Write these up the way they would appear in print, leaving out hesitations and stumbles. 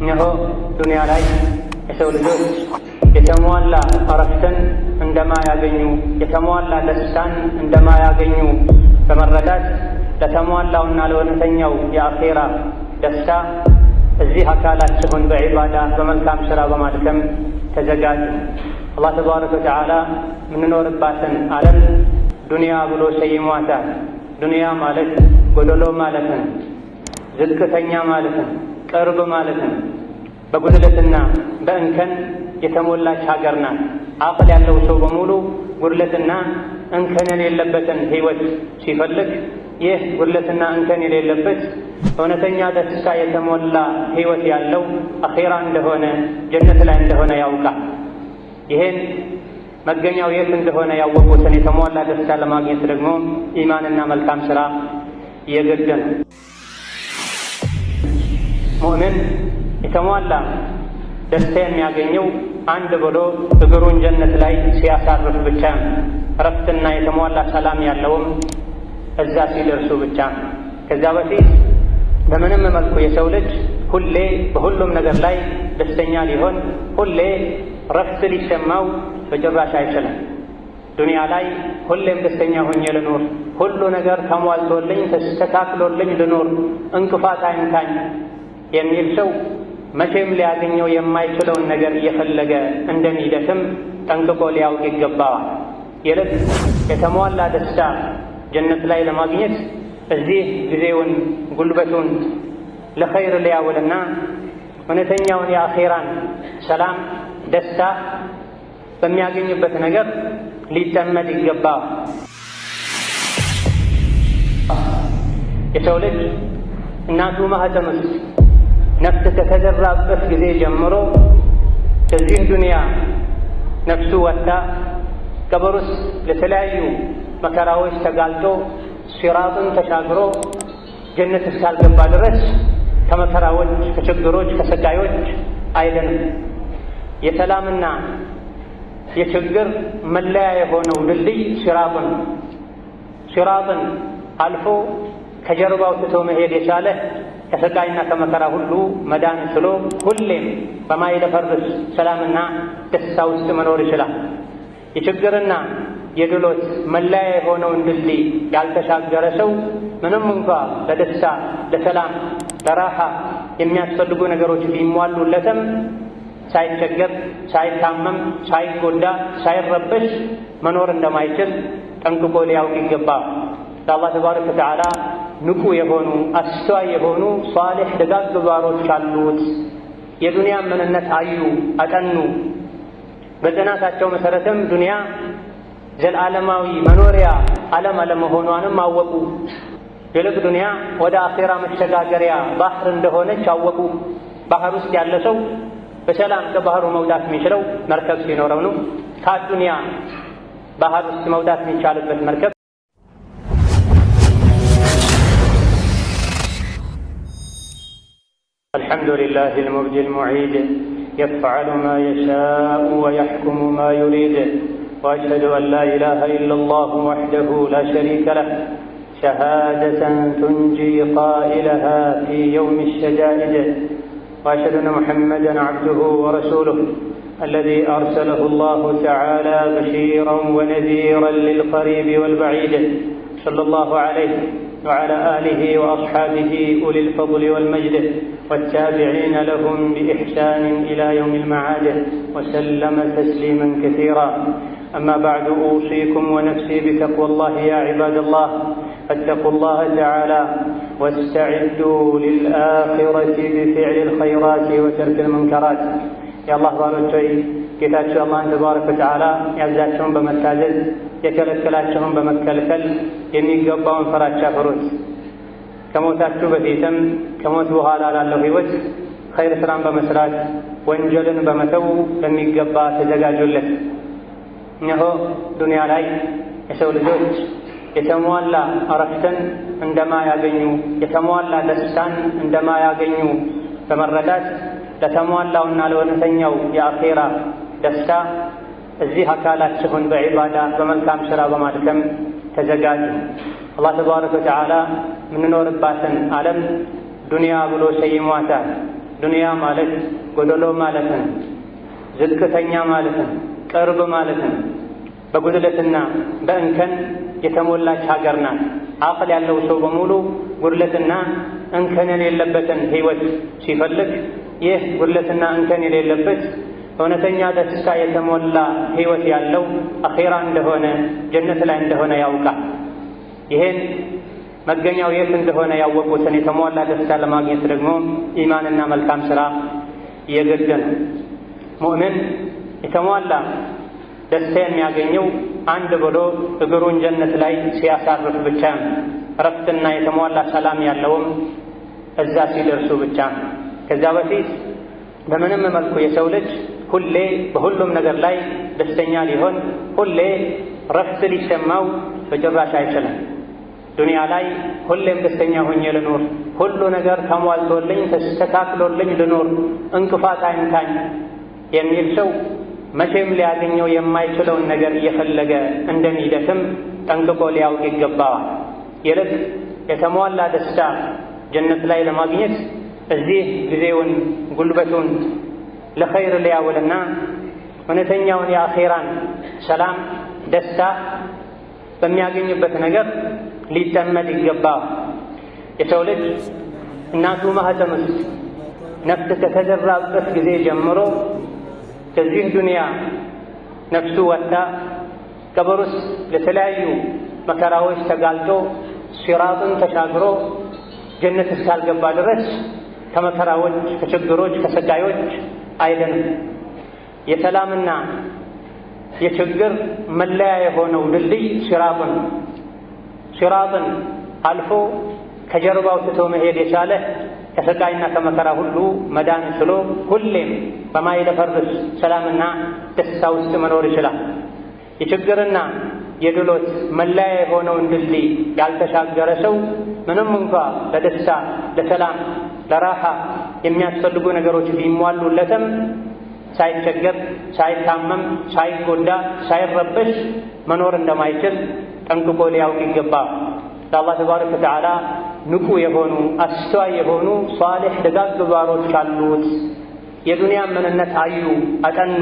እነሆ ዱንያ ላይ የሰው ልጆች የተሟላ እረፍትን እንደማያገኙ የተሟላ ደስታን እንደማያገኙ በመረዳት ለተሟላውና ለእውነተኛው የአኼራ ደስታ እዚህ አካላችሁን በዒባዳ በመልካም ሥራ በማድከም ተዘጋጁ። አላህ ተባረከ ወተዓላ የምንኖርባትን ዓለም ዱንያ ብሎ ሰይሟታል። ዱንያ ማለት ጎደሎ ማለት ነው፣ ዝቅተኛ ማለት ነው፣ ቅርብ ማለት ነው። በጉድለትና በእንከን የተሞላች ሀገር ናት። አቅል ያለው ሰው በሙሉ ጉድለትና እንከን የሌለበትን ሕይወት ሲፈልግ ይህ ጉድለትና እንከን የሌለበት እውነተኛ ደስታ የተሞላ ሕይወት ያለው አኼራ እንደሆነ ጀነት ላይ እንደሆነ ያውቃል። ይሄን መገኛው የት እንደሆነ ያወቁትን የተሟላ ደስታ ለማግኘት ደግሞ ኢማንና መልካም ሥራ የግድ ነው። ሙእምን የተሟላ ደስታ የሚያገኘው አንድ ብሎ እግሩን ጀነት ላይ ሲያሳርፍ ብቻ ነው። እረፍትና የተሟላ ሰላም ያለውም እዛ ሲደርሱ ብቻ ነው። ከዛ በፊት በምንም መልኩ የሰው ልጅ ሁሌ በሁሉም ነገር ላይ ደስተኛ ሊሆን ሁሌ ረፍት ሊሰማው በጭራሽ አይችልም። ዱንያ ላይ ሁሌም ደስተኛ ሆኜ ልኖር፣ ሁሉ ነገር ተሟልቶልኝ ተስተካክሎልኝ ልኖር፣ እንቅፋት አይንካኝ የሚል ሰው መቼም ሊያገኘው የማይችለውን ነገር እየፈለገ እንደሚደክም ጠንቅቆ ሊያውቅ ይገባዋል። ይልቅ የተሟላ ደስታ ጀነት ላይ ለማግኘት እዚህ ጊዜውን ጉልበቱን ለኸይር ሊያውልና እውነተኛውን የአኼራን ሰላም ደስታ በሚያገኝበት ነገር ሊጠመድ ይገባዋል። የሰው ልጅ እናቱ ማህፀን ውስጥ ነፍስ ከተዘራበት ጊዜ ጀምሮ ከዚህ ዱንያ ነፍሱ ወጥታ ቀብር ውስጥ ለተለያዩ መከራዎች ተጋልጦ ሲራጥን ተሻግሮ ጀነት እስካልገባ ድረስ ከመከራዎች፣ ከችግሮች፣ ከስቃዮች አይደለም። የሰላምና የችግር መለያ የሆነው ድልድይ ሲራጥን አልፎ ከጀርባው ትቶ መሄድ የቻለ ከስቃይና ከመከራ ሁሉ መዳን ችሎ ሁሌም በማይደፈርስ ሰላምና ደስታ ውስጥ መኖር ይችላል። የችግርና የድሎት መለያ የሆነውን ድልድይ ያልተሻገረ ሰው ምንም እንኳ ለደስታ፣ ለሰላም፣ ለራሓ የሚያስፈልጉ ነገሮች ቢሟሉለትም ሳይቸገር፣ ሳይታመም፣ ሳይጎዳ፣ ሳይረበሽ መኖር እንደማይችል ጠንቅቆ ሊያውቅ ይገባል። ለአላህ ተባረከ ወተዓላ ንቁ የሆኑ አስተዋይ የሆኑ ሷሊሕ ደጋግ ባሮች አሉት። የዱንያ ምንነት አዩ፣ አጠኑ። በጥናታቸው መሰረትም ዱንያ ዘላለማዊ መኖሪያ ዓለም አለመሆኗንም አወቁ። ይልቅ ዱንያ ወደ አኼራ መሸጋገሪያ ባህር እንደሆነች አወቁ። ባህር ውስጥ ያለ ሰው በሰላም ከባህሩ መውጣት የሚችለው መርከብ ሲኖረው ነው። ከዱንያ ባህር ውስጥ መውጣት የሚቻልበት መርከብ الحمد لله المبدي المعيد يفعل ما يشاء ويحكم ما يريد وأشهد أن لا إله إلا الله وحده لا شريك له شهادة تنجي قائلها في يوم الشدائد وأشهد أن محمدا عبده ورسوله الذي أرسله الله تعالى بشيرا ونذيرا للقريب والبعيد صلى الله عليه وعلى آله وأصحابه أولي الفضل والمجد والتابعين لهم بإحسان إلى يوم المعاد وسلم تسليما كثيرا. أما بعد أوصيكم ونفسي بتقوى الله يا عباد الله فاتقوا الله تعالى واستعدوا للآخرة بفعل الخيرات وترك المنكرات. يا الله ባሮቼ ጌታችሁ አላህን ተባረከ ወተዓላ ያዛቸውን በመታዘዝ የከለከላቸውን በመከልከል የሚገባውን ፍራቻ ፍሩት። ከሞታችሁ በፊትም ከሞት በኋላ ላለው ሕይወት ኸይር ስራን በመስራት ወንጀልን በመተው በሚገባ ተዘጋጁለት። እነሆ ዱንያ ላይ የሰው ልጆች የተሟላ እረፍትን እንደማያገኙ የተሟላ ደስታን እንደማያገኙ በመረዳት ለተሟላውና ለእውነተኛው የአኼራ ደስታ እዚህ አካላችሁን በዒባዳ በመልካም ሥራ በማድከም ተዘጋጁ። አላህ ተባረከ ወተዓላ የምንኖርባትን ዓለም ዱንያ ብሎ ሰይሟታል። ዱንያ ማለት ጎደሎ ማለት ነው፣ ዝቅተኛ ማለት ነው፣ ቅርብ ማለት ነው። በጉድለትና በእንከን የተሞላች ሀገር ናት። አቅል ያለው ሰው በሙሉ ጉድለትና እንከን የሌለበትን ህይወት ሲፈልግ ይህ ጉድለትና እንከን የሌለበት እውነተኛ ደስታ የተሞላ ህይወት ያለው አኺራ እንደሆነ ጀነት ላይ እንደሆነ ያውቃል። ይሄን መገኛው የት እንደሆነ ያወቁትን የተሟላ ደስታ ለማግኘት ደግሞ ኢማንና መልካም ስራ የግድ ነው። ሙእሚን የተሟላ ደስታ የሚያገኘው አንድ ብሎ እግሩን ጀነት ላይ ሲያሳርፍ ብቻ ነው። እረፍትና የተሟላ ሰላም ያለውም እዛ ሲደርሱ ብቻ ነው። ከዛ በፊት በምንም መልኩ የሰው ልጅ ሁሌ በሁሉም ነገር ላይ ደስተኛ ሊሆን፣ ሁሌ ረፍት ሊሰማው በጭራሽ አይችልም። ዱንያ ላይ ሁሌም ደስተኛ ሆኜ ልኖር፣ ሁሉ ነገር ተሟልቶልኝ ተስተካክሎልኝ ልኖር፣ እንቅፋት አይንካኝ የሚል ሰው መቼም ሊያገኘው የማይችለውን ነገር እየፈለገ እንደሚደክም ጠንቅቆ ሊያውቅ ይገባዋል። ይልቅ የተሟላ ደስታ ጀነት ላይ ለማግኘት እዚህ ጊዜውን ጉልበቱን ለኸይር ሊያውልና እውነተኛውን የአኼራን ሰላም ደስታ በሚያገኝበት ነገር ሊጠመድ ይገባዋል። የሰው ልጅ እናቱ ማህፀን ውስጥ ነፍስ ከተዘራበት ጊዜ ጀምሮ ከዚህ ዱንያ ነፍሱ ወጥታ ቀብር ውስጥ ለተለያዩ መከራዎች ተጋልጦ ሲራጥን ተሻግሮ ጀነት እስካልገባ ድረስ ከመከራዎች፣ ከችግሮች፣ ከሰቃዮች አይደንም። የሰላምና የችግር መለያ የሆነው ድልድይ ሲራጥን አልፎ ከጀርባው ትቶ መሄድ የቻለ ከስቃይና ከመከራ ሁሉ መዳን ችሎ ሁሌም በማይደፈርስ ሰላምና ደስታ ውስጥ መኖር ይችላል። የችግርና የድሎት መለያ የሆነውን ድልድይ ያልተሻገረ ሰው ምንም እንኳ ለደስታ፣ ለሰላም፣ ለራሓ የሚያስፈልጉ ነገሮች ቢሟሉለትም ሳይቸገር፣ ሳይታመም፣ ሳይጎዳ፣ ሳይረበሽ መኖር እንደማይችል ጠንቅቆ ሊያውቅ ይገባል። ለአላህ ተባረከ ወተዓላ ንቁ የሆኑ አስተዋይ የሆኑ ሷሊሕ ደጋግ ባሮች አሉት። የዱንያ ምንነት አዩ፣ አጠኑ።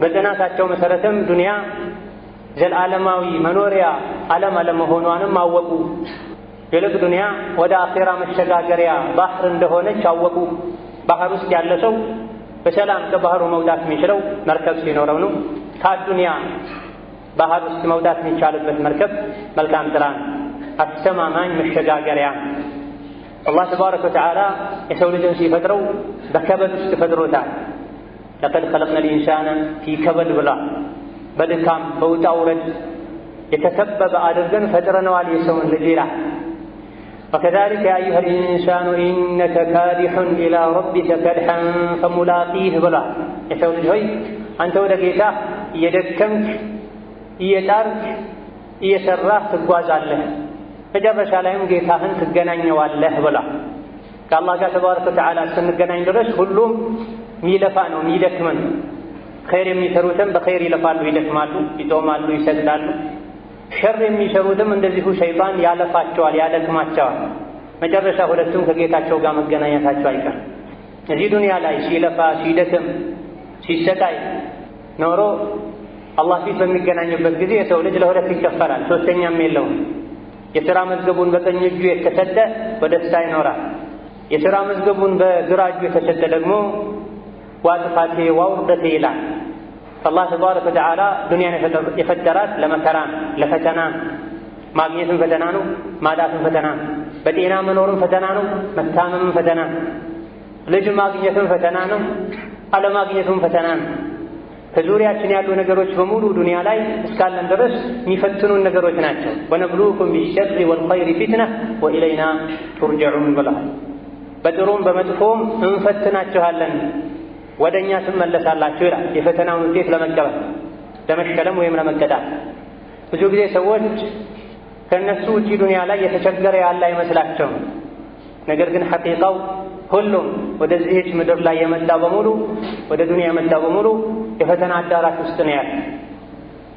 በጥናታቸው መሰረትም ዱንያ ዘላለማዊ መኖሪያ ዓለም አለመሆኗንም አወቁ። ይልቅ ዱንያ ወደ አኼራ መሸጋገሪያ ባህር እንደሆነች አወቁ። ባህር ውስጥ ያለ ሰው በሰላም ከባህሩ መውጣት የሚችለው መርከብ ሲኖረው ነው። ከዱንያ ባህር ውስጥ መውጣት የሚቻልበት መርከብ መልካም ስራ ነው፣ አስተማማኝ መሸጋገሪያ። አላህ ተባረከ ወተዓላ የሰው ልጅን ሲፈጥረው በከበድ ውስጥ ፈጥሮታል። ለቀድ ኸለቅነል ኢንሳነ ፊ ከበድ ብላ በድካም በውጣ ውረድ የተከበበ አድርገን ፈጥረነዋል የሰውን ልጅ ይላል። ወከዛሊከ ያ አዩሀል ኢንሳኑ ኢነከ ካዲሑን ኢላ ረቢከ ከድሐን ፈሙላቂህ ብላ የሰው ልጅ ሆይ አንተ ወደ ጌታ እየደከምክ እየጣርክ እየሰራህ ትጓዛለህ፣ መጨረሻ ላይም ጌታህን ትገናኘዋለህ ብላ። ከአላህ ጋር ተባረከ ወተዓላ እስክንገናኝ ድረስ ሁሉም ሚለፋ ነው፣ ሚደክመን። ኸይር የሚሰሩትም በኸይር ይለፋሉ፣ ይደክማሉ፣ ይጾማሉ፣ ይሰግዳሉ። ሸር የሚሰሩትም እንደዚሁ ሸይጣን ያለፋቸዋል፣ ያደክማቸዋል። መጨረሻ ሁለቱም ከጌታቸው ጋር መገናኘታቸው አይቀርም። እዚህ ዱንያ ላይ ሲለፋ ሲደክም ሲሰቃይ ኖሮ አላህ ፊት በሚገናኝበት ጊዜ የሰው ልጅ ለሁለት ይከፈላል፣ ሶስተኛም የለውም። የሥራ መዝገቡን በቀኝ እጁ የተሰጠ በደስታ ይኖራል። የሥራ መዝገቡን በግራ እጁ የተሰጠ ደግሞ ዋጥፋቴ ዋውርደቴ ይላል። አላህ ተባረከ ወተዓላ ዱንያን የፈጠራት ለመከራ ለፈተና፣ ማግኘትም ፈተና ነው፣ ማጣትም ፈተና ነው። በጤና መኖርም ፈተና ነው፣ መታመምም ፈተና ነው። ልጅ ማግኘትም ፈተና ነው፣ አለማግኘቱም ፈተና ነው። ከዙሪያችን ያሉ ነገሮች በሙሉ ዱንያ ላይ እስካለን ድረስ የሚፈትኑን ነገሮች ናቸው። ወነብሉኩም ቢሸሪ ወልኸይሪ ፊትነ ወኢለይና ቱርጀዑን ብሏል። በጥሩም በመጥፎም እንፈትናችኋለን፣ ወደ እኛ ትመለሳላችሁ ይላል። የፈተናውን ውጤት ለመቀበል ለመሸለም ወይም ለመቀጣት። ብዙ ጊዜ ሰዎች ከእነሱ ውጪ ዱንያ ላይ የተቸገረ ያለ አይመስላቸውም። ነገር ግን ሐቂቃው ሁሉም ወደዚህች ምድር ላይ የመጣ በሙሉ ወደ ዱንያ የመጣ በሙሉ የፈተና አዳራሽ ውስጥ ነው ያለ።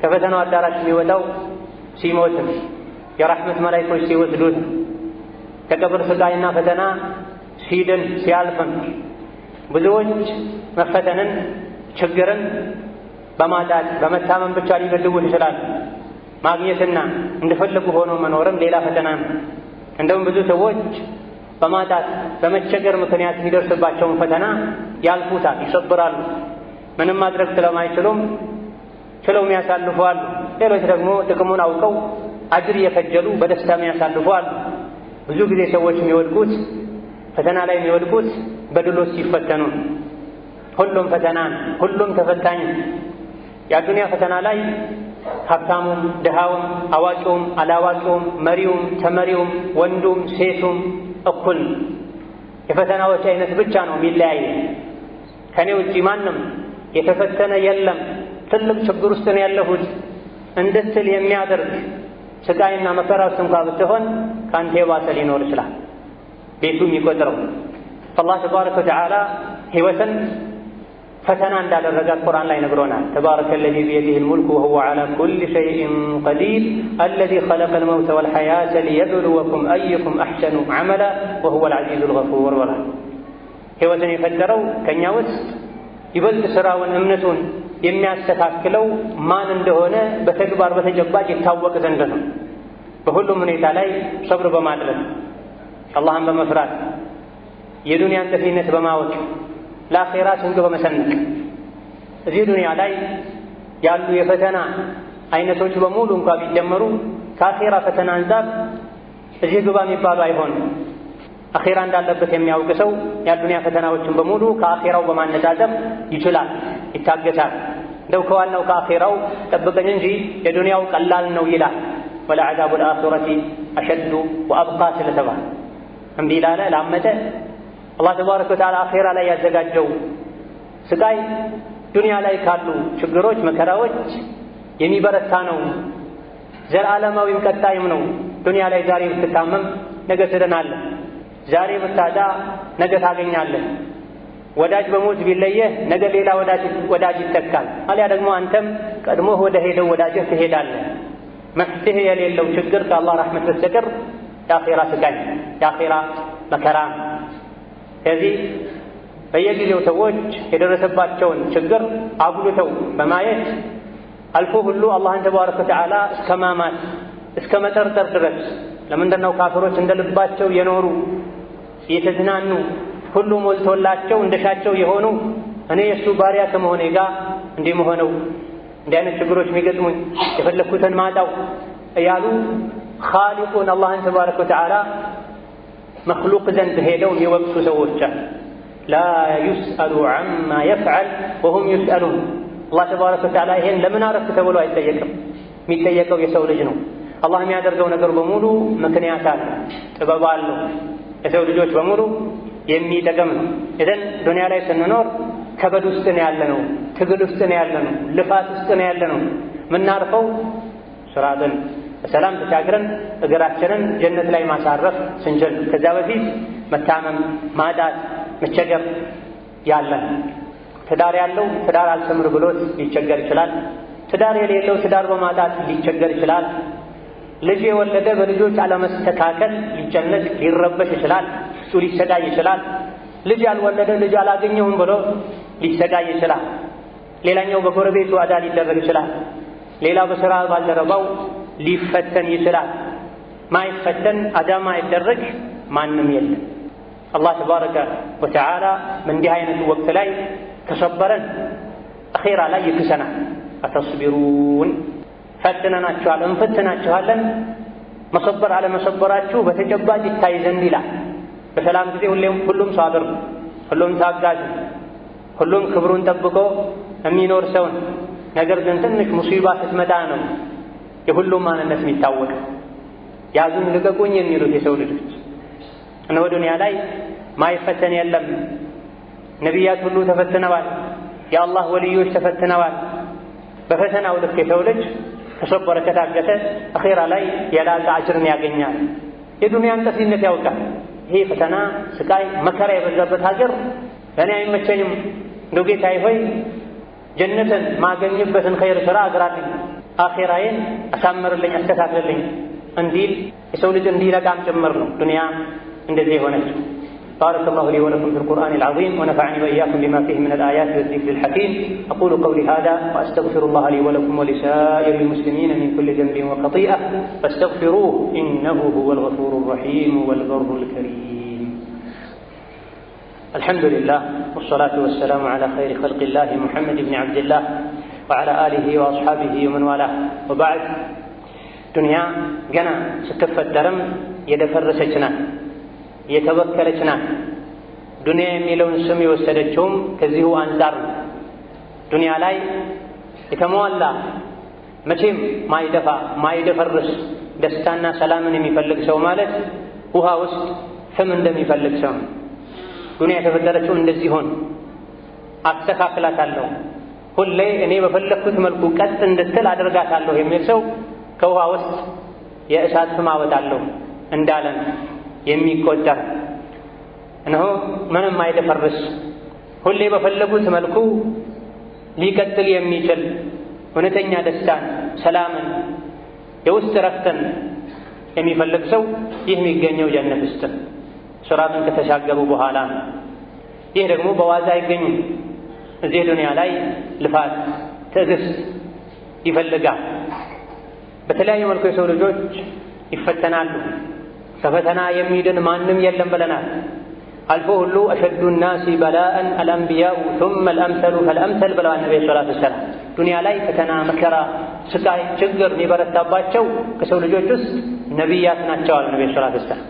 ከፈተናው አዳራሽ የሚወጣው ሲሞት ነው፣ የራህመት መላእክቶች ሲወስዱት ነው። ከቀብር ስቃይና ፈተና ሲድን ሲያልፍም ብዙዎች መፈተንን ችግርን በማጣት በመታመም ብቻ ሊገድቡት ይችላሉ። ማግኘትና እንደፈለጉ ሆኖ መኖርም ሌላ ፈተና ነው። እንደውም ብዙ ሰዎች በማጣት በመቸገር ምክንያት የሚደርስባቸውን ፈተና ያልፉታል፣ ይሰብራሉ። ምንም ማድረግ ስለማይችሉም ችለው የሚያሳልፉ አሉ። ሌሎች ደግሞ ጥቅሙን አውቀው አጅር እየከጀሉ በደስታ የሚያሳልፉ አሉ። ብዙ ጊዜ ሰዎች የሚወድቁት ፈተና ላይ የሚወድቁት በድሎት ሲፈተኑ። ሁሉም ፈተና ሁሉም ተፈታኝ። የአዱንያ ፈተና ላይ ሀብታሙም ድሃውም አዋቂውም አላዋቂውም መሪውም ተመሪውም ወንዱም ሴቱም እኩል የፈተናዎች አይነት ብቻ ነው የሚለያየ። ከኔ ውጪ ማንም የተፈተነ የለም ትልቅ ችግር ውስጥ ነው ያለሁት እንድትል የሚያደርግ ስቃይና መከራ ውስጥ እንኳ ብትሆን ከአንተ የባሰ ሊኖር ይችላል። ቤቱ የሚቆጥረው አላህ ተባረከ ወተዓላ ህይወትን ፈተና እንዳደረጋት ቁርአን ላይ ነግሮናል። ተባረከ الذي بيده الملك وهو على كل شيء قدير الذي خلق الموت والحياة ليبلوكم أيكم أحسن عملا وهو العزيز الغفور ወላ ህይወትን የፈጠረው ከኛ ውስጥ ይበልጥ ስራውን እምነቱን የሚያስተካክለው ማን እንደሆነ በተግባር በተጨባጭ ይታወቅ ዘንድ ነው። በሁሉም ሁኔታ ላይ ሰብር በማድረግ አላህን በመፍራት የዱንያን ጠፊነት በማወቅ ለአኺራ ስንቅ በመሰነቅ እዚህ ዱንያ ላይ ያሉ የፈተና አይነቶች በሙሉ እንኳ ቢጀመሩ ከአኺራ ፈተና አንፃር እዚህ ግባ የሚባሉ አይሆንም። አኺራ እንዳለበት የሚያውቅ ሰው የዱንያ ፈተናዎችን በሙሉ ከአኺራው በማነጻጸር ይችላል፣ ይታገሳል። እንደው ከዋናው ከአኺራው ጠብቀኝ እንጂ የዱንያው ቀላል ነው ይላል። ወለዐዛቡ ልአኺረቲ አሸዱ ወአብቃ ስለተባለ እምቢ ላለ ላመጠ አላህ ተባረከ ወተዓላ አኺራ ላይ ያዘጋጀው ስቃይ ዱንያ ላይ ካሉ ችግሮች መከራዎች የሚበረታ ነው። ዘላለማዊም ቀጣይም ነው። ዱንያ ላይ ዛሬ ብትታመም ነገ ትድናለህ። ዛሬ ብታጣ ነገ ታገኛለህ። ወዳጅ በሞት ቢለየህ ነገ ሌላ ወዳጅ ይተካል። አሊያ ደግሞ አንተም ቀድሞህ ወደ ሄደው ወዳጅህ ትሄዳለህ። መፍትሄ የሌለው ችግር ከአላህ ረሕመት በስተቀር የአኺራ ስቃይ የአኺራ መከራ። ከዚህ በየጊዜው ሰዎች የደረሰባቸውን ችግር አጉልተው በማየት አልፎ ሁሉ አላህን ተባረከ ወተዓላ እስከ ማማት እስከ መጠርጠር ድረስ ለምንድነው ካፍሮች እንደ ልባቸው የኖሩ የተዝናኑ ሁሉ ሞልቶላቸው እንደሻቸው የሆኑ እኔ የእሱ ባሪያ ከመሆኔ ጋር እንዲህ መሆነው እንዲህ አይነት ችግሮች የሚገጥሙኝ የፈለግኩትን ማጣው እያሉ ኻሊቁን አላህን ተባረከ ወተዓላ መክሉቅ ዘንድ ሄደው የሚወቅሱ ሰዎች ላ ዩስአሉ ዐማ የፍዐል ወሁም ዩስአሉን። አላህ ተባረከ ወተዓላ ይሄን ለምን አረፍክ ተብሎ አይጠየቅም። የሚጠየቀው የሰው ልጅ ነው። አላህ የሚያደርገው ነገር በሙሉ ምክንያት አለ፣ ጥበብ አለው። የሰው ልጆች በሙሉ የሚጠቅም ነው። ኢዘን ዱንያ ላይ ስንኖር ከበድ ውስጥ ነው ያለነው፣ ትግል ውስጥ ነው ያለነው፣ ልፋት ውስጥ ነው ያለነው። የምናርፈው ስራትን በሰላም ተሻግረን እግራችንን ጀነት ላይ ማሳረፍ ስንችል፣ ከዛ በፊት መታመም፣ ማጣት፣ መቸገር ያለን። ትዳር ያለው ትዳር አልሰምር ብሎት ሊቸገር ይችላል። ትዳር የሌለው ትዳር በማጣት ሊቸገር ይችላል። ልጅ የወለደ በልጆች አለመስተካከል ሊጨነቅ ሊረበሽ ይችላል። እሱ ሊሰቃይ ይችላል። ልጅ ያልወለደ ልጅ አላገኘሁም ብሎ ሊሰቃይ ይችላል። ሌላኛው በጎረቤቱ አዳ ሊደረግ ይችላል። ሌላ በሥራ ባልደረባው ሊፈተን ይችላል። ማይፈተን አዳ ማይደረግ ማንም የለም። አላህ ተባረከ ወተዓላ በእንዲህ አይነቱ ወቅት ላይ ከሰበረን አኺራ ላይ ይክሰናል። አተስቢሩን ፈትነናችኋል፣ እንፈትናችኋለን። መሰበር አለመሰበራችሁ በተጨባጭ ይታይ ዘንድ ይላል። በሰላም ጊዜ ሁሉም ሳብር፣ ሁሉም ታጋዥ፣ ሁሉም ክብሩን ጠብቆ የሚኖር ሰውን። ነገር ግን ትንሽ ሙሲባ ስትመጣ ነው የሁሉም ማንነት የሚታወቅ። ያዙኝ ልቀቁኝ የሚሉት የሰው ልጆች እነሆ ዱንያ ላይ ማይፈተን የለም። ነቢያት ሁሉ ተፈትነዋል። የአላህ ወልዮች ተፈትነዋል። በፈተናው ልክ የሰው ልጅ ከሰበረ ከታገሰ አኺራ ላይ የላቀ አጅርን ያገኛል። የዱንያን ጠፊነት ያውቃል። ይሄ ፈተና፣ ስቃይ፣ መከራ የበዛበት ሀገር ለእኔ አይመቸኝም፣ እንደው ጌታዬ ሆይ ጀነትን ማገኝበትን ኸይር ሥራ አግራልኝ፣ አኺራዬን አሳምርልኝ፣ አስተካክልልኝ እንዲል የሰው ልጅ እንዲለቃም ጭምር ነው ዱንያ እንደዚህ የሆነችው። بارك الله لي ولكم في القرآن العظيم ونفعني وإياكم بما فيه من الآيات والذكر الحكيم. أقول قولي هذا وأستغفر الله لي ولكم ولسائر المسلمين من كل ذنب وخطيئة فاستغفروه إنه هو الغفور الرحيم والبر الكريم. الحمد لله والصلاة والسلام على خير خلق الله محمد بن عبد الله وعلى آله وأصحابه ومن والاه. وبعد دنيا جنا ستكفى الدرم يدفرسجنا የተበከለችና ዱንያ የሚለውን ስም የወሰደችውም ከዚሁ አንፃር ነው። ዱንያ ላይ የተሟላ መቼም ማይደፋ ማይደፈርስ ደስታና ሰላምን የሚፈልግ ሰው ማለት ውሃ ውስጥ ፍም እንደሚፈልግ ሰው። ዱንያ የተፈጠረችው እንደዚህ ሆነ አስተካክላታለሁ፣ ሁሌ እኔ በፈለኩት መልኩ ቀጥ እንድትል አደርጋታለሁ የሚል ሰው ከውሃ ውስጥ የእሳት ፍም አወጣለሁ እንዳለን የሚቆጠር እነሆ ምንም አይደፈርስ ሁሌ በፈለጉት መልኩ ሊቀጥል የሚችል እውነተኛ ደስታን፣ ሰላምን፣ የውስጥ ረፍትን የሚፈልግ ሰው ይህ የሚገኘው ጀነት ውስጥ ሱራትን ከተሻገሩ በኋላ ነው። ይህ ደግሞ በዋዛ አይገኝም። እዚህ ዱንያ ላይ ልፋት፣ ትዕግስት ይፈልጋል። በተለያዩ መልኩ የሰው ልጆች ይፈተናሉ። ከፈተና የሚድን ማንም የለም ብለናል። አልፎ ሁሉ አሸዱ ናሲ በላአን አልአንቢያኡ ثم الأمثل فالأمثل ብለዋል ነብዩ ሰለላሁ ዐለይሂ ወሰለም። ዱንያ ላይ ፈተና፣ መከራ፣ ስቃይ፣ ችግር የሚበረታባቸው ከሰው ልጆች ውስጥ ነቢያት ናቸው አሉ ነብዩ ሰለላሁ ዐለይሂ ወሰለም።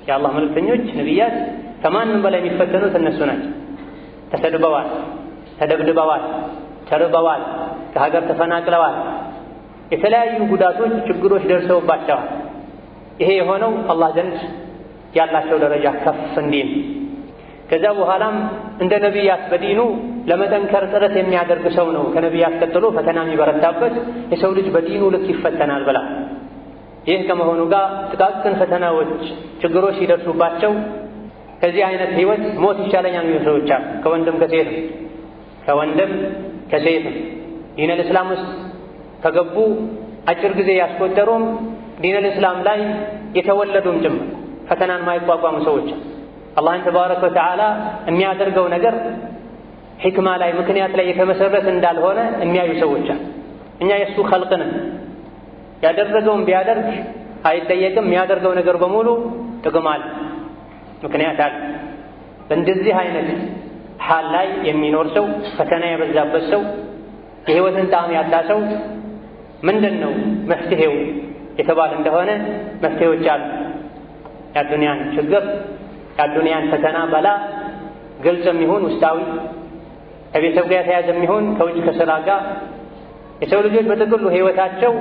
የአላህ መልእክተኞች ነቢያት ከማንም በላይ የሚፈተኑት እነሱ ናቸው። ተሰድበዋል፣ ተደብድበዋል፣ ተርበዋል፣ ከሀገር ተፈናቅለዋል፣ የተለያዩ ጉዳቶች፣ ችግሮች ደርሰውባቸዋል። ይሄ የሆነው አላህ ዘንድ ያላቸው ደረጃ ከፍ እንዲል ከዛ በኋላም እንደ ነቢያት በዲኑ ለመጠንከር ጥረት የሚያደርግ ሰው ነው ከነቢያት ቀጥሎ ፈተና የሚበረታበት። የሰው ልጅ በዲኑ ልክ ይፈተናል ብላ ይህ ከመሆኑ ጋር ጥቃቅን ፈተናዎች፣ ችግሮች ሲደርሱባቸው ከዚህ አይነት ህይወት ሞት ይሻለኛል የሚሉ ሰዎች አሉ። ከወንድም ከሴት ዲነል እስላም ውስጥ ከገቡ አጭር ጊዜ ያስቆጠሩም ዲነል እስላም ላይ የተወለዱም ጭምር ፈተናን ማይቋቋሙ ሰዎች አላህን ተባረከ ወተዓላ የሚያደርገው ነገር ሕክማ ላይ ምክንያት ላይ የተመሰረተ እንዳልሆነ የሚያዩ ሰዎች እኛ የእሱ ኸልቅ ነን፣ ያደረገውን ቢያደርግ አይጠየቅም፣ የሚያደርገው ነገር በሙሉ ጥቅም አለ፣ ምክንያት አለ። በእንደዚህ አይነት ሐል ላይ የሚኖር ሰው፣ ፈተና የበዛበት ሰው፣ የህይወትን ጣዕም ያጣ ሰው ምንድን ነው መፍትሄው የተባለ እንደሆነ መፍትሄዎች አሉ። የዱንያን ችግር፣ የዱንያን ፈተና በላ ግልጽም ይሁን ውስጣዊ፣ ከቤተሰብ ጋር የተያዘም ይሁን ከውጭ ከስራ ጋር የሰው ልጆች በጥቅሉ ህይወታቸው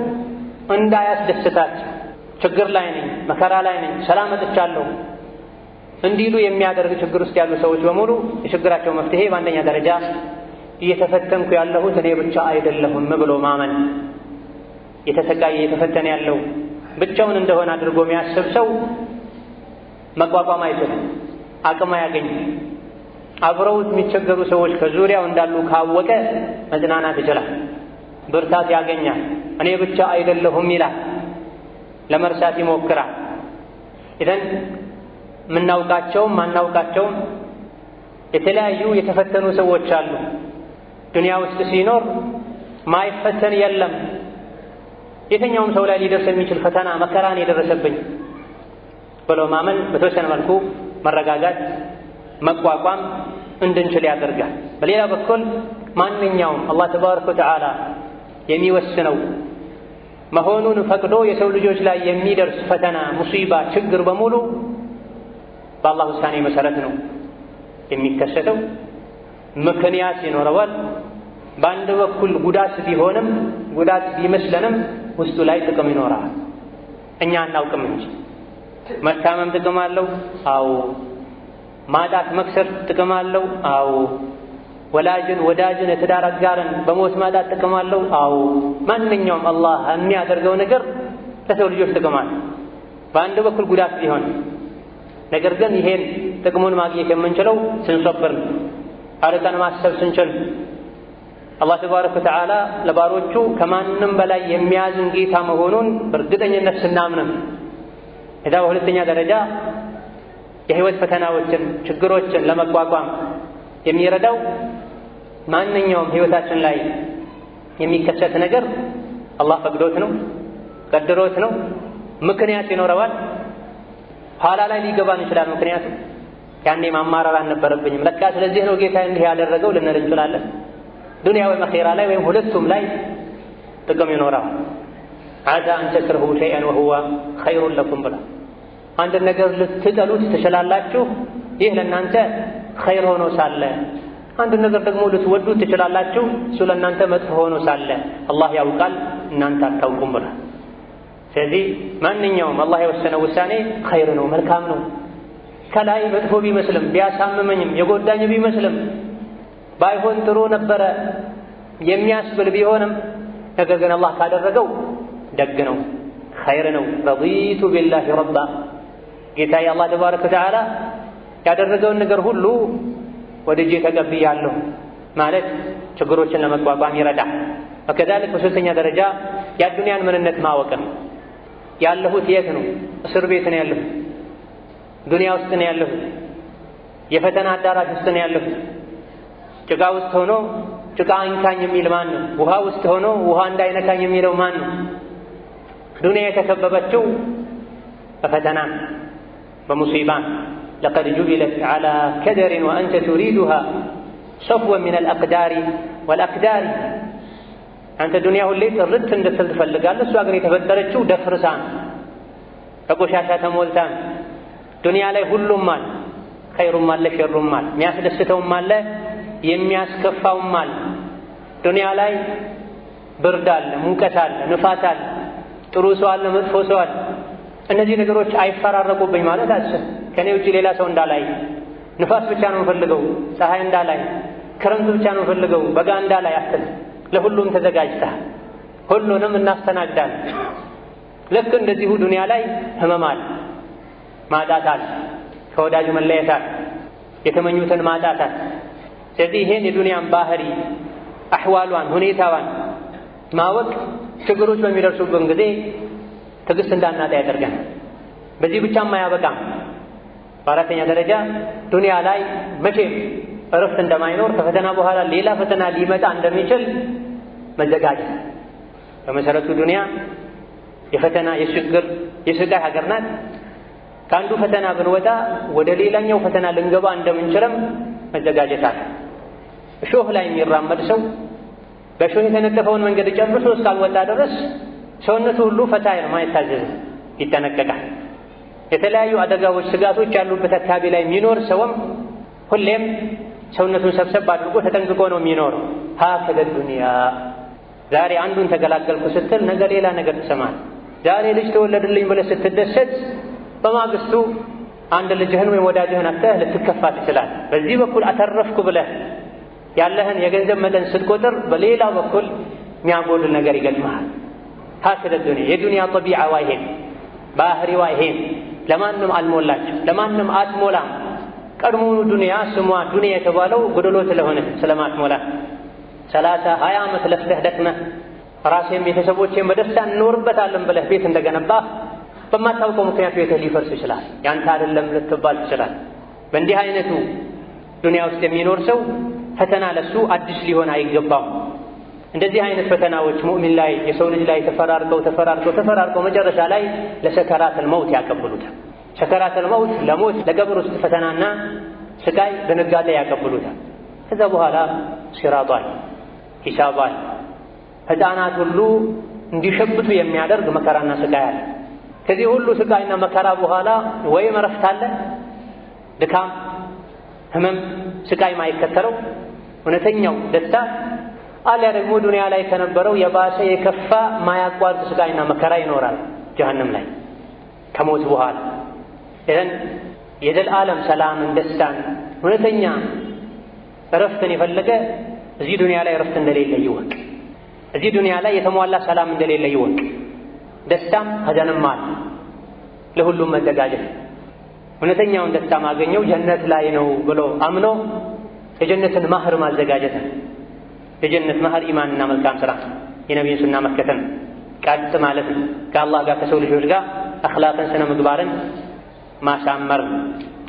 እንዳያስደስታቸው ችግር ላይ ነኝ፣ መከራ ላይ ነኝ፣ ሰላም አጥቻለሁ እንዲሉ የሚያደርግ ችግር ውስጥ ያሉ ሰዎች በሙሉ የችግራቸው መፍትሄ በአንደኛ ደረጃ እየተፈተንኩ ያለሁት እኔ ብቻ አይደለሁም ብሎ ማመን። የተሰቃየ የተፈተነ ያለው ብቻውን እንደሆነ አድርጎ የሚያስብ ሰው መቋቋም አይችልም፣ አቅም አያገኝም። አብረውት የሚቸገሩ ሰዎች ከዙሪያው እንዳሉ ካወቀ መጽናናት ይችላል፣ ብርታት ያገኛል። እኔ ብቻ አይደለሁም ይላል፣ ለመርሳት ይሞክራል። ኢዘን ምናውቃቸውም ማናውቃቸውም የተለያዩ የተፈተኑ ሰዎች አሉ። ዱንያ ውስጥ ሲኖር ማይፈተን የለም። የትኛውም ሰው ላይ ሊደርስ የሚችል ፈተና መከራን የደረሰብኝ ብሎ ማመን በተወሰነ መልኩ መረጋጋት መቋቋም እንድንችል ያደርጋል። በሌላ በኩል ማንኛውም አላህ ተባረከ ወተዓላ የሚወስነው መሆኑን ፈቅዶ የሰው ልጆች ላይ የሚደርስ ፈተና፣ ሙሲባ፣ ችግር በሙሉ በአላህ ውሳኔ መሰረት ነው የሚከሰተው። ምክንያት ይኖረዋል። በአንድ በኩል ጉዳት ቢሆንም ጉዳት ቢመስለንም ውስጡ ላይ ጥቅም ይኖራል። እኛ አናውቅም እንጂ መታመም ጥቅም አለው። አዎ። ማጣት መክሰር ጥቅም አለው። አዎ። ወላጅን፣ ወዳጅን፣ የትዳር አጋርን በሞት ማጣት ጥቅም አለው። አዎ። ማንኛውም አላህ የሚያደርገው ነገር ለሰው ልጆች ጥቅም አለው። በአንድ በኩል ጉዳት ቢሆን ነገር ግን ይሄን ጥቅሙን ማግኘት የምንችለው ስንሰብር ነው፣ አርቀን ማሰብ ስንችል። አላህ ተባረከ ወተዓላ ለባሮቹ ከማንም በላይ የሚያዝን ጌታ መሆኑን በእርግጠኝነት ስናምንም እዛ በሁለተኛ ደረጃ የህይወት ፈተናዎችን ችግሮችን ለመቋቋም የሚረዳው ማንኛውም ህይወታችን ላይ የሚከሰት ነገር አላህ ፈቅዶት ነው፣ ቀድሮት ነው፣ ምክንያት ይኖረዋል። ኋላ ላይ ሊገባን ይችላል ምክንያቱ። ያኔ ማማረር አልነበረብኝም ለካ ስለዚህ ነው ጌታ እንዲህ ያደረገው ልንል እንችላለን። ዱንያ ወይም አኺራ ላይ ወይም ሁለቱም ላይ ጥቅም ይኖራል። ዓሳ አን ተክረሁ ሸይአን ወሁወ ኸይሩን ለኩም ብላ አንድ ነገር ልትጠሉት ትችላላችሁ፣ ይህ ለእናንተ ኸይር ሆኖ ሳለ አንድ ነገር ደግሞ ልትወዱት ትችላላችሁ፣ እሱ ለእናንተ መጥፎ ሆኖ ሳለ አላህ ያውቃል እናንተ አታውቁም ብላ። ስለዚህ ማንኛውም አላህ የወሰነው ውሳኔ ኸይር ነው፣ መልካም ነው። ከላይ መጥፎ ቢመስልም ቢያሳምመኝም የጎዳኝ ቢመስልም ባይሆን ጥሩ ነበረ የሚያስብል ቢሆንም ነገር ግን አላህ ካደረገው ደግ ነው፣ ኸይር ነው። ረዲቱ ቢላሂ ረባ ጌታዬ አላህ ተባረከ ወተዓላ ያደረገውን ነገር ሁሉ ወድጄ ተቀብያለሁ ማለት ችግሮችን ለመቋቋም ይረዳል። ወከዛሊክ በሶስተኛ ደረጃ የአዱንያን ምንነት ማወቅ ነው። ያለሁት የት ነው? እስር ቤት ነው ያለሁት፣ ዱንያ ውስጥ ነው ያለሁት፣ የፈተና አዳራሽ ውስጥ ነው ያለሁት። ጭቃ ውስጥ ሆኖ ጭቃ አይንካኝ የሚል ማን ነው? ውሃ ውስጥ ሆኖ ውሃ እንዳይነካኝ የሚለው ማን ነው? ዱንያ የተከበበችው በፈተና በሙሲባ ለቀድ ጁቢለት ዐላ ከደሪን ወአንተ ቱሪዱሃ ሰፍወን ሚነል አቅዳሪ ወልአክዳሪ። አንተ ዱንያ ሁሌ ጥርት እንድትል ትፈልጋለህ፣ እሷ ግን የተፈጠረችው ደፍርሳ በቆሻሻ ተሞልታ። ዱንያ ላይ ሁሉም አለ፣ ኸይሩም አለ፣ ሸሩም አለ፣ የሚያስደስተውም አለ፣ የሚያስከፋውም አለ። ዱንያ ላይ ብርድ አለ፣ ሙቀት አለ፣ ንፋስ አለ፣ ጥሩ ሰው አለ፣ መጥፎ ሰው አለ። እነዚህ ነገሮች አይፈራረቁብኝ ማለት አስብ። ከኔ ውጪ ሌላ ሰው እንዳላይ፣ ንፋስ ብቻ ነው የምፈልገው፣ ፀሐይ እንዳላይ፣ ክረምት ብቻ ነው የምፈልገው፣ በጋ እንዳላይ አትል። ለሁሉም ተዘጋጅተህ ሁሉንም እናስተናግዳለን። ልክ እንደዚሁ ዱንያ ላይ ህመም አለ፣ ማጣት አለ፣ ከወዳጅ መለየት አለ፣ የተመኙትን ማጣት አለ። ስለዚህ ይሄን የዱንያን ባህሪ አሕዋሏን ሁኔታዋን ማወቅ ችግሮች በሚደርሱብን ጊዜ ትዕግስት እንዳናጣ ያደርገናል። በዚህ ብቻም አያበቃም። በአራተኛ ደረጃ ዱንያ ላይ መቼም እረፍት እንደማይኖር ከፈተና በኋላ ሌላ ፈተና ሊመጣ እንደሚችል መዘጋጀት። በመሰረቱ ዱንያ የፈተና የችግር የስቃይ ሀገር ናት። ከአንዱ ፈተና ብንወጣ ወደ ሌላኛው ፈተና ልንገባ እንደምንችልም መዘጋጀት አለ። እሾህ ላይ የሚራመድ ሰው በእሾህ የተነጠፈውን መንገድ ጨርሶ እስካልወጣ ድረስ ሰውነቱ ሁሉ ፈታ የማይታዘዝ ይጠነቀቃል። የተለያዩ አደጋዎች፣ ስጋቶች ያሉበት አካባቢ ላይ የሚኖር ሰውም ሁሌም ሰውነቱን ሰብሰብ አድርጎ ተጠንቅቆ ነው የሚኖረው። ሀከደ ዱንያ ዛሬ አንዱን ተገላገልኩ ስትል ነገ ሌላ ነገር ትሰማል። ዛሬ ልጅ ተወለድልኝ ብለህ ስትደሰት በማግስቱ አንድ ልጅህን ወይም ወዳጅህን አጥተህ ልትከፋ ትችላል። በዚህ በኩል አተረፍኩ ብለህ ያለህን የገንዘብ መጠን ስትቆጥር በሌላ በኩል የሚያጎድል ነገር ይገጥመሃል። ሀከደ ዱንያ የዱንያ ጠቢዓዋ ይሄን ባህሪዋ ይሄን ለማንም አልሞላችም፣ ለማንም አትሞላም። ቀድሞውኑ ዱንያ ስሟ ዱንያ የተባለው ጎደሎ ስለሆነ ስለማትሞላ 30-20 ዓመት ለፍተህ ደክመህ ራሴም ቤተሰቦቼም በደስታ እንኖርበታለን ብለህ ቤት እንደገነባህ በማታውቀው ምክንያት ቤትህ ሊፈርስ ይችላል። ያንተ አይደለም ልትባል ትችላል። በእንዲህ አይነቱ ዱንያ ውስጥ የሚኖር ሰው ፈተና ለሱ አዲስ ሊሆን አይገባም። እንደዚህ አይነት ፈተናዎች ሙእሚን ላይ የሰው ልጅ ላይ ተፈራርቀው መጨረሻ ላይ ለሰከራተል መውት ያቀብሉታል። ሰከራተል መውት ለሞት ለቀብር ውስጥ ፈተናና ስቃይ ድንጋጤ ያቀብሉታል። ከዛ በኋላ ሲራጧል፣ ሂሳባል፣ ሕፃናት ሁሉ እንዲሸብቱ የሚያደርግ መከራና ስቃይ አለ። ከዚህ ሁሉ ስቃይና መከራ በኋላ ወይም እረፍት አለ፣ ድካም፣ ህመም፣ ስቃይ ማይከተለው እውነተኛው ደስታ አሊያ ደግሞ ዱንያ ላይ ከነበረው የባሰ የከፋ ማያቋርጥ ስቃይና መከራ ይኖራል ጀሀነም ላይ ከሞት በኋላ። ይህን የዘላለም ሰላምን፣ ደስታን፣ እውነተኛ እረፍትን የፈለገ እዚህ ዱንያ ላይ እረፍት እንደሌለ ይወቅ። እዚህ ዱንያ ላይ የተሟላ ሰላም እንደሌለ ይወቅ። ደስታም ሀዘንም አለ። ለሁሉም መዘጋጀት። እውነተኛውን ደስታ ማገኘው ጀነት ላይ ነው ብሎ አምኖ የጀነትን ማህር ማዘጋጀት ነው። የጀነት ማህር ኢማንና መልካም ስራ፣ የነቢይን ሱና መከተል፣ ቀጥ ማለት ነው። ከአላህ ጋር ከሰው ልጆች ጋር አኽላቅን ስነ ምግባርን ማሳመር።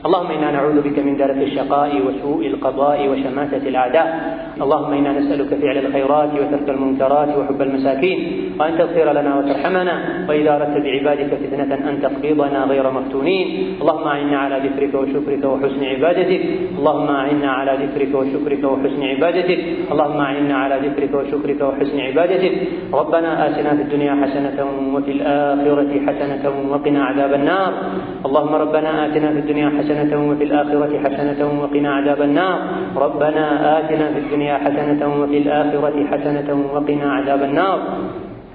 اللهم إنا نعوذ بك من درك الشقاء وسوء القضاء وشماتة الأعداء. اللهم إنا نسألك فعل الخيرات وترك المنكرات وحب المساكين، وأن تغفر لنا وترحمنا، وإذا أردت بعبادك فتنة أن تقبضنا غير مفتونين. اللهم أعنا على ذكرك وشكرك وحسن عبادتك. اللهم أعنا على ذكرك وشكرك وحسن عبادتك. اللهم أعنا على ذكرك وشكرك وحسن عبادتك. ربنا آتنا في الدنيا حسنة وفي الآخرة حسنة وقنا عذاب النار. اللهم ربنا آتنا في الدنيا حسنة وفي الآخرة حسنة وقنا عذاب النار. ربنا آتنا في الدنيا حسنة وفي الآخرة حسنة وقنا عذاب النار.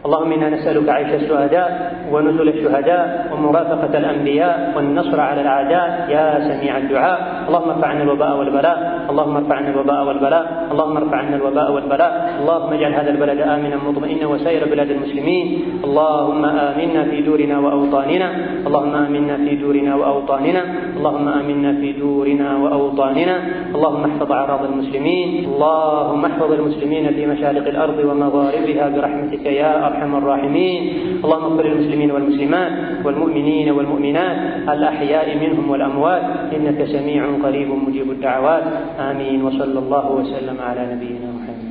اللهم إنا نسألك عيش الشهداء ونزل الشهداء ومرافقة الأنبياء والنصر على الأعداء يا سميع الدعاء. اللهم ارفع عنا الوباء والبلاء. اللهم ارفع عنا الوباء والبلاء. اللهم ارفع عنا الوباء والبلاء. اللهم اجعل هذا البلد آمنا مطمئنا وسائر بلاد المسلمين. اللهم آمنا في دورنا وأوطاننا. اللهم آمنا في دورنا وأوطاننا. اللهم آمنا في دورنا وأوطاننا. اللهم احفظ أعراض المسلمين. اللهم احفظ المسلمين في مشارق الأرض ومغاربها برحمتك يا أرحم الراحمين. اللهم اغفر للمسلمين والمسلمات والمؤمنين والمؤمنات الأحياء منهم والأموات إنك سميع قريب مجيب الدعوات. آمين. وصلى الله وسلم على نبينا محمد.